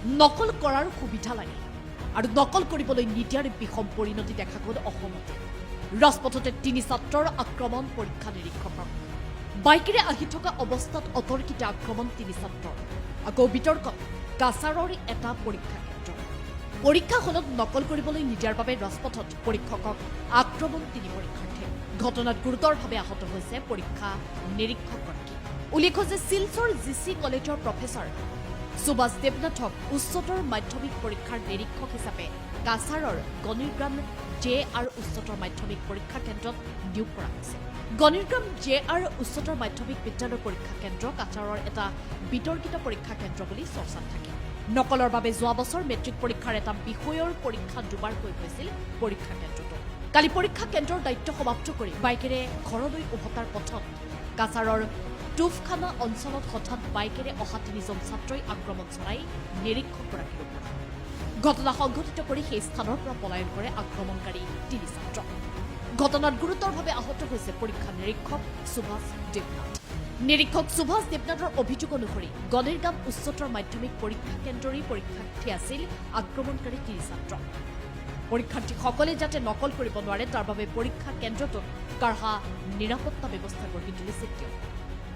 নকল কৰাৰ সুবিধা লাগে আৰু নকল কৰিবলৈ নিদিয়াৰ বিষম পৰিণতি দেখা গ'ল অসমতে ৰাজপথতে 3 ছাত্ৰৰ আক্ৰমণ পৰীক্ষা নিৰীক্ষকৰ বাইকেৰে আহি থকা অৱস্থাত অতৰ্কিত আক্ৰমণ 3 ছাত্ৰৰ আকৌ বিতৰ্কত কাছাৰৰ এটা পৰীক্ষা কেন্দ্ৰ পৰীক্ষা হলত নকল কৰিবলৈ নিদিয়াৰ বাবে ৰাজপথত পৰীক্ষকক আক্ৰমণ 3 পৰীক্ষাৰ্থীয়ে ঘটনাত গুৰুতৰভাৱে আহত হৈছে পৰীক্ষা নিৰীক্ষকগৰাকী উল্লেখ্য যে শিলচৰ জিচি কলেজৰ প্ৰফেচৰ সুভাষ দেৱনাথক উচ্চতৰ মাধ্যমিক পৰীক্ষাৰ নিৰীক্ষক হিচাপে কাছাৰৰ গণিৰগ্ৰাম JR উচ্চতৰ মাধ্যমিক পৰীক্ষা কেন্দ্ৰত নিয়োগ কৰা হৈছে গণিৰগ্ৰাম JR উচ্চতৰ মাধ্যমিক বিদ্যালয় পৰীক্ষা কেন্দ্ৰ কাছাৰৰ এটা বিতৰ্কিত পৰীক্ষা কেন্দ্ৰ বুলি চৰ্চাত থাকে নকলৰ বাবে যোৱা বছৰ মেট্ৰিক পৰীক্ষাৰ এটা বিষয়ৰ পৰীক্ষা দুবাৰকৈ হৈছিল পৰীক্ষা কেন্দ্ৰটো কালি পৰীক্ষা কেন্দ্ৰৰ দায়িত্ব সমাপ্ত কৰি বাইকেৰে ঘৰলৈ উভতাৰ পথত কাছাৰৰ টুফখানা অঞ্চলত হঠাৎ বাইকেৰে অহা 3জন ছাত্ৰই আক্ৰমণ চলাই নিৰীক্ষকগৰাকীৰ ওপৰত ঘটনা সংঘটিত কৰি সেই স্থানৰ পৰা পলায়ন কৰে আক্ৰমণকাৰী 3 ছাত্ৰ ঘটনাত গুৰুতৰভাৱে আহত হৈছে পৰীক্ষা নিৰীক্ষক সুভাষ দেৱনাথ নিৰীক্ষক সুভাষ দেৱনাথৰ অভিযোগ অনুসৰি গণিৰগ্ৰাম উচ্চতৰ মাধ্যমিক পৰীক্ষা কেন্দ্ৰৰে পৰীক্ষাৰ্থী আছিল আক্ৰমণকাৰী 3 ছাত্ৰ পৰীক্ষাৰ্থীসকলে যাতে নকল কৰিব নোৱাৰে তাৰ বাবে পৰীক্ষা কেন্দ্ৰটোত কাঢ়া নিৰাপত্তা ব্যৱস্থা গঢ়ি তুলিছে তেওঁ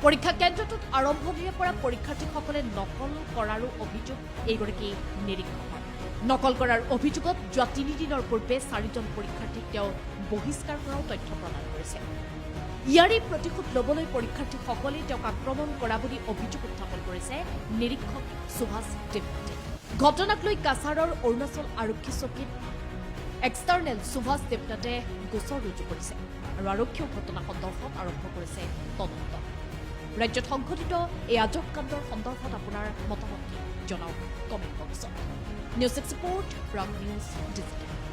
পৰীক্ষা কেন্দ্ৰটোত আৰম্ভণিৰে পৰা পৰীক্ষাৰ্থীসকলে নকল কৰাৰো অভিযোগ এইগৰাকী নিৰীক্ষকৰ নকল কৰাৰ অভিযোগত যোৱা 3 দিনৰ পূৰ্বে 4জন পৰীক্ষাৰ্থীক তেওঁ বহিষ্কাৰ কৰাৰ তথ্য প্ৰদান কৰিছে ইয়াৰে প্ৰতিশোধ ল'বলৈ পৰীক্ষাৰ্থীসকলে তেওঁক আক্ৰমণ কৰা বুলি অভিযোগ উত্থাপন কৰিছে নিৰীক্ষক সুভাষ দেৱনাথে ঘটনাক লৈ কাছাৰৰ অৰুণাচল আৰক্ষী চকীত এক্সটাৰ্নেল সুভাষ দেৱনাথে গোচৰ ৰুজু কৰিছে আৰু আৰক্ষীয়ে ঘটনা সন্দৰ্ভত আৰম্ভ কৰিছে তদন্ত ৰাজ্যত সংঘটিত এই আজব কাণ্ডৰ সন্দৰ্ভত আপোনাৰ মতামত কি জনাওক কমেণ্ট বক্সত news export Prag news digital